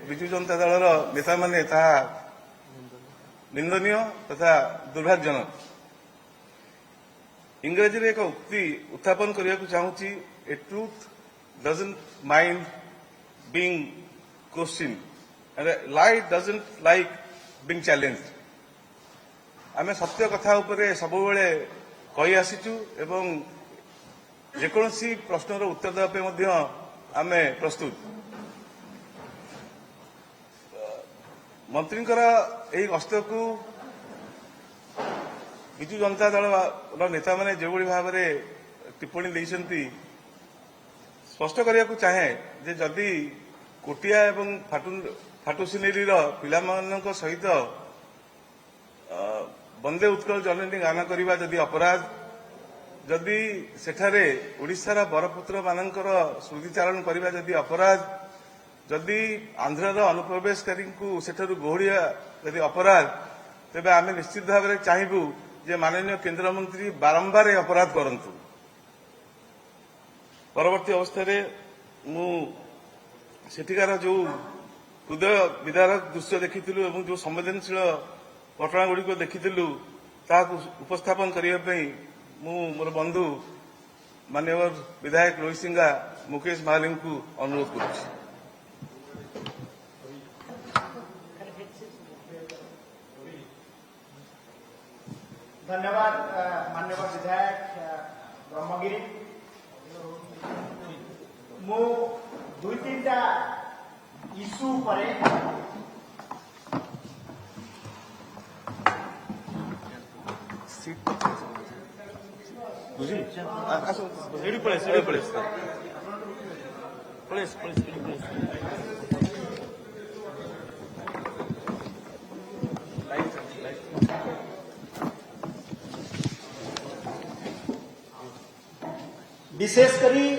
विजु जनता दल नेता माने निंदनीय तथा दुर्भाग्यजनक। इंग्रेजी एक उक्ति उत्थापन करने को चाहूँगी, a truth doesn't mind being question and A lie doesn't like being challenged. आमे सत्य कथा उपरे सबुबले कही आसीचु एवं जेकोसी प्रश्नर उत्तर देवा आमे प्रस्तुत। मंत्री गस्त को विजु जनता दल नेता मैंने जो भाव में टिप्पणी देती स्पष्ट करने को चाहे जे जदि कोटिया एवं फाटुसिनेरी पिला सहित वंदे उत्कल जननी गान करने जदि अपराध, जदि सेठारे ओडिशार बरपुत्र मानकर स्मृतिचारण करने जदि अपराध, जदि आंध्रर अनुप्रवेशकारी को सेठारु गोहड़िया जदि अपराध, तेबे आमे निश्चित भाव में चाहबू जे माननीय केंद्र मंत्री बारंबार अपराध करंतु। परवर्ती अवस्था मु सेठिकार जो हृदय विदारक दृश्य देखिलु एवं जो संवेदनशील घटना गुड़िक देखिलु ताकू उपस्थापन करने मु मोर बंधु माननीय विधायक रोहित सिंह मुकेश महालिंग को अनुरोध करुच्ची। धन्यवाद माननीय विधायक ब्रह्मगिरी। मु दुई तीन टा इश्यू पर विशेषकरी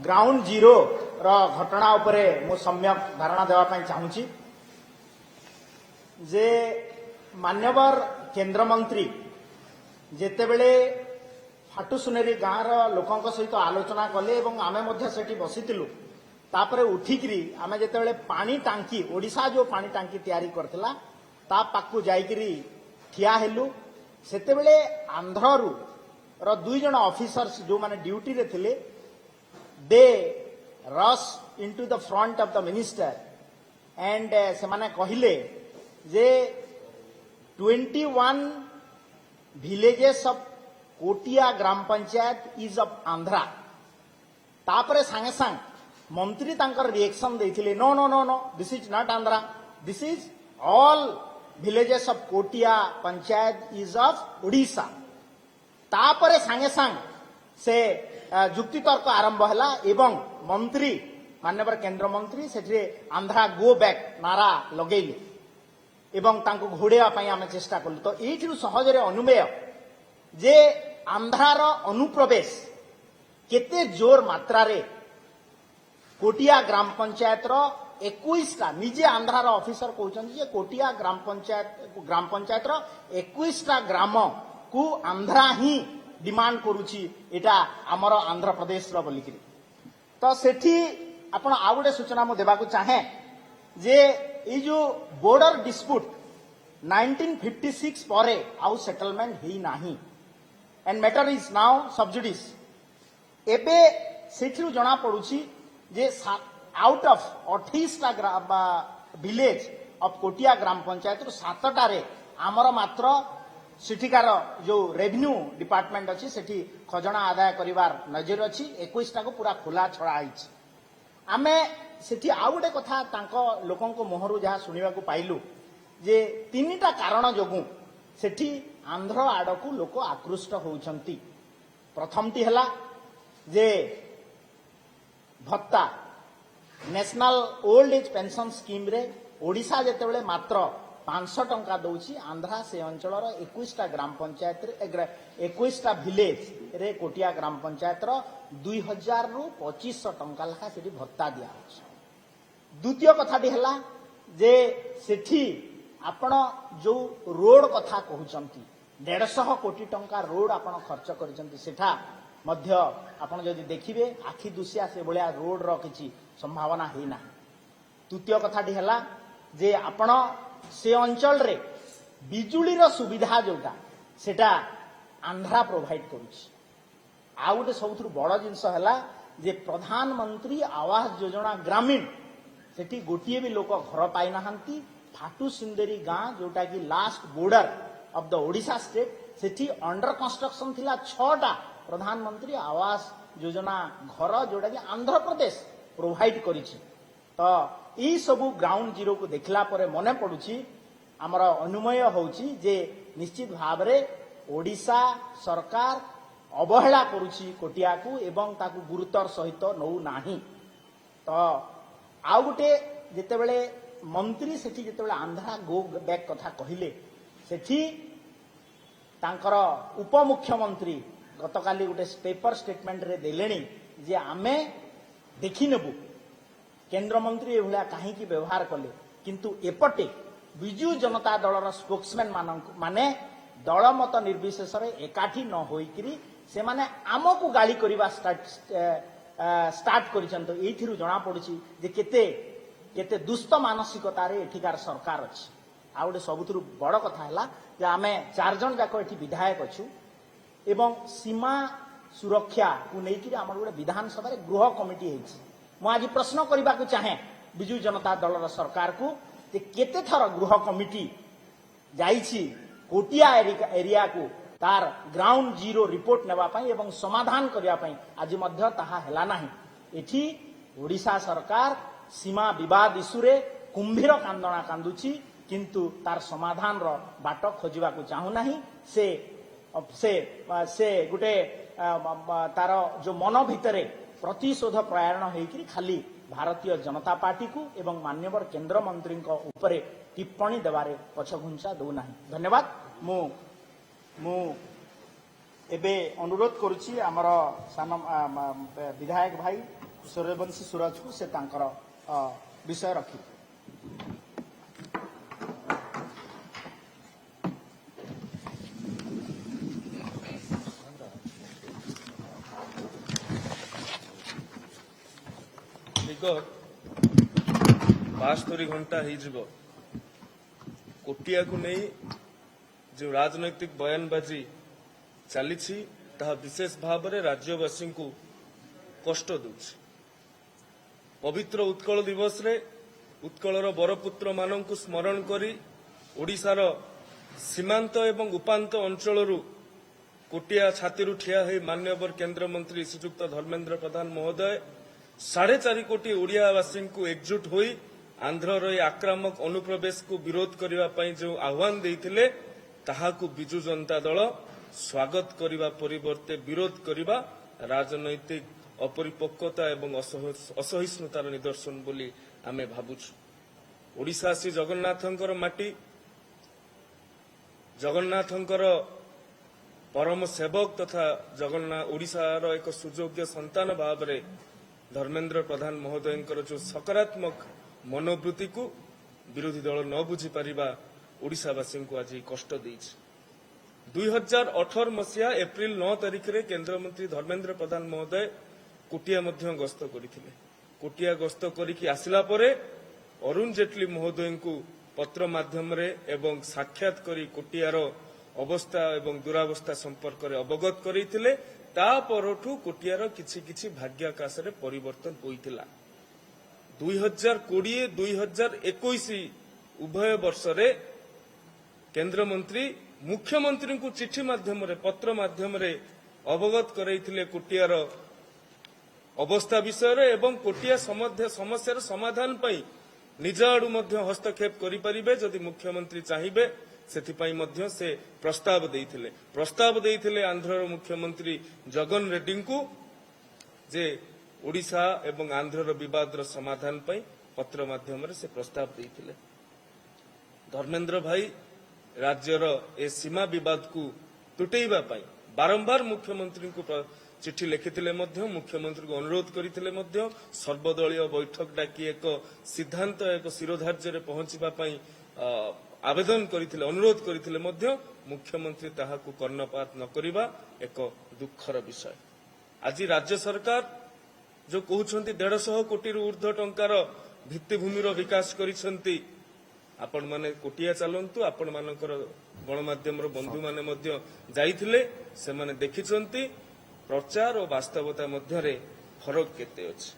ग्राउंड जीरो घटना उपरे मु सम्यक धारणा देवाई चाहूँगी जे मान्यवर केंद्र मंत्री जेतेबेले फाटुसुनेरी गाँव लोकों सहित आलोचना कले एवं आमे मध्य सेठी बसितिलु तापरे उठिकरी आमे जेतेबेले पानी टांकी ओडिशा जो पानी टांकी तैयारी करथिला ता पाकु जाईकरी ठिया हेलु सेतेबेले आंध्ररु र दुई जण ऑफिसर्स जो माने ड्यूटी रे थिले दे rush into the front of the minister and say माने कहिले जे 21 villages of कोटिया ग्राम पंचायत इज ऑफ आंध्रा। तापरे सांगे सांग मंत्री तांकर रिएक्शन देथिले no no no no this is not Andhra, this is all villages of Kotia panchayat is of Odisha. तापरे सांगे सांग से जुक्ति तर्क आरंभ हैला एवं मंत्री माननीय केंद्र मंत्री से आंध्रा गो बैक नारा लगेले एवं तांको घोड़ेवा पई आमे चेष्टा कलु। तो एठिरु सहजरे अनुमेय जे आंध्रार अनुप्रवेश केते जोर मात्रा रे कोटिया ग्राम पंचायत रो 21टा निजे आंध्रार ऑफिसर कहउछन जे कोटिया ग्राम पंचायत रो 21टा ग्राम को आंध्रा ही डिमांड करुची एटा आमर आंध्र प्रदेश रो बोलिकरी। तो सेठी आपण आ गोटे सूचना मु देबाकू चाहे जे ये जो बॉर्डर डिस्प्यूट 1956 परे आउ सेटलमेंट ही नाही and matter is now sub judice. एबे सेठिरु जना पडुची जे आउट ऑफ 28टा विलेज ऑफ कोटिया ग्राम पंचायत 7टा रे आमर मात्र सेठिकार जो रेवेन्यू डिपार्टमेंट अच्छी सेठी खजना आदाय करिवार नजर अच्छी 21टा को पूरा खोला छड़ा आइछि। आमे सेठी आउ गोटे कथा तांको लोकन को मोहरु जहा सुनिबा को पाइलु जे 3टा कारण जोगु सेठी आंध्र आडकू लोक आकृष्ट होउछंती। प्रथमटी हला जे भत्ता national old age pension scheme रे ओडिशा जेतेबेले मात्र 500 टंका दउची, आंध्रा से अंचलर 21टा ग्राम पंचायत रे 21टा विलेज रे कोटिया ग्राम पंचायत रो 2000 रु 2500 टंका लेखा सेठी भत्ता दिया होछ। द्वितीय कथाटी हला जे सेठी आपण जो रोड कथा कहउचंती 150 कोटी टंका रोड आपण खर्च करिसंती सेठा मध्य आपण जदि देखिबे आखि दुसिया से भलिया रोड रो किछि संभावना है ना। तृतीय कथाटी है जे आपण से अंचल रे बिजुली रो सुविधा जोटा सेटा आंध्रा प्रोवाइड करुछि। आ गोटे सबुठ बड़ जिनस है जे प्रधानमंत्री आवास योजना ग्रामीण सेठी गोटे भी लोक घर पाई नाहंती। फाटू सिंदेरी गाँ जोटा कि last border of the Odisha state Sethi under construction थिला 6टा प्रधानमंत्री आवास योजना घर जोटा कि आंध्र प्रदेश प्रोवाइड करिछि। तो ई सबु ग्राउंड जीरो को देखला परे मने पडुछि हमर अनुमय होउछि जे निश्चित भाव रे ओडिशा सरकार अवहेला करुछि कोटिया को एवं ताकू गुरुतर सहित नौ नाही। तो आउ गोटे जेतेबेले मंत्री सेठी जेतेबेले आंध्रा गो बैक कथा कहिले सेठी तांकर उपमुख्यमंत्री गतकाली गोटे पेपर स्टेटमेंट रे देलेनी जे आमे देखि नेबु केंद्र मंत्री एभला काहे की व्यवहार कले किंतु एपटे बिजू जनता दलर स्पोक्समैन माने दल मत निर्विशेष रे एकाठी न होइकरी से माने आमको गाली करबा स्टार्ट करिसंत। एथिरु जणा पडुछि जे केते केते दुष्ट मानसिकता रे एठिकार सरकार अछि। आ गोटे सबुथुरु बड़ कथा हला जे आमे 4 जन जाक एठी विधायक अछु एवं सीमा सुरक्षा को लेकर आम गोटे विधानसभा गृह कमिटी होती। मुझे आज प्रश्न करने को चाहे विजु जनता दल सरकार को जे केते थर गृह कमिटी जाइछि कोटिया एरिया को तार ग्राउंड जीरो रिपोर्ट नेबापाई एवं समाधान करने आज मध्य ताहा हेला नाही। एठी ओडिशा सरकार सीमा विवाद इस्युरे कुंभीर कांदना कांदुछि किंतु तार समाधान रो बाट खोजिबा को चाहू नाही। से गोटे तार जो मन भितरे प्रतिशोध प्रयाण होकर खाली भारतीय जनता पार्टी को एवं मान्यवर केंद्र मंत्री उपरे टिप्पणी देवारे पछघुंचा दो नाही। धन्यवाद। मु एबे अनुरोध करुछि आमर सान विधायक भाई सूर्यवंशी सूरज को से तांकर विषय रखी। विगत 72 घंटा हो कोटिया को नहीं जो राजनैतिक बयानबाजी चली विशेष भाव में राज्यवासी को कष्ट दूची। पवित्र उत्कल दिवस रे उत्कलर बरपुत्र मानक स्मरण करी ओडिशार सीमांत एवं उपांत अंचल कोटिया छाती ठिया हो मान्यवर केंद्र मंत्री श्रीजुक्त धर्मेंद्र प्रधान महोदय 4.5 कोटी ओडियावासी को एकजुट हो आंध्रर आक्रामक अनुप्रवेश को विरोध करने जो आह्वान देते ताहाकु बिजु जनता दल स्वागत करने परिवर्ते विरोध करने राजनैतिक अपरिपक्वता एवं असहिष्णुतार निदर्शन बोली आमे भावुछु। ओडिशा श्री जगन्नाथंकर माटी जगन्नाथंकर परम सेवक तथा जगन्नाथ ओडिशार एक सुयोग्य संतान भाव में धर्मेंद्र प्रधान महोदय जो सकारात्मक मनोवृत्ति को विरोधी दल न बुझी पारिबा ओडिशावासी को आज कष्ट देछि। 2018 मसीहा एप्रिल 9 तारिख रे केंद्र मंत्री धर्मेंद्र प्रधान महोदय कोटिया मध्य गस्त करथिले। कोटिया गस्त करिकि आसिला परे अरुण जेटली महोदय को पत्र माध्यम रे एवं साक्षात करी कोटियार अवस्था एवं दुरावस्था संपर्क में अवगत करथिले। ता परठू कोटियार किछि किछि भाग्याकाश रे परिवर्तन होइतिला। 2020-2021 उभय वर्ष रे केंद्र मंत्री मुख्यमंत्री को चिठी माध्यम रे पत्र माध्यम रे अवगत करैथिले कोटियार अवस्था विषय रे एवं कोटिया समस्यार समाधान पई निज आडू मध्य हस्तक्षेप करि परिबे जदि मुख्यमंत्री चाहिबे सेथिपाई मध्य से प्रस्ताव देइथिले आंध्रर मुख्यमंत्री जगन रेड्डी को जे ओडिशा एवं आंध्रर विवादर समाधान पई पत्र माध्यम रे से प्रस्ताव देइथिले। धर्मेंद्र भाई राज्यर ए सीमा विवाद को तुटेइबा पई बारंबार मुख्यमंत्री को चिठी लिखिथिले मध्य मुख्यमंत्री को अनुरोध करथिले मध्य सर्वदलीय बैठक डाकी एक सिद्धांत एक शिरोधार्य रे पहुंचीबा पई आवेदन करथिले अनुरोध करथिले मध्य मुख्यमंत्री ताहाकु कर्णपात न करिबा एक दुखर विषय। ଆଜି ରାଜ୍ୟ ସରକାର ଯୋଉ କହୁଛନ୍ତି 150 କୋଟିରୁ ଉର୍ଦ୍ଧ୍ବ ଟଙ୍କାର ଭିତ୍ତିଭୂମିର ବିକାଶ କରିଛନ୍ତି। ଆପଣମାନେ କୋଟିଆ ଚାଲନ୍ତୁ, ଆପଣମାନଙ୍କର ଗଣମାଧ୍ୟମର ବନ୍ଧୁମାନେ ମଧ୍ୟ ଯାଇଥିଲେ, ସେମାନେ ଦେଖିଛନ୍ତି ପ୍ରଚାର ଓ ବାସ୍ତବତା ମଧ୍ୟରେ ଫରକ କେତେ ଅଛି।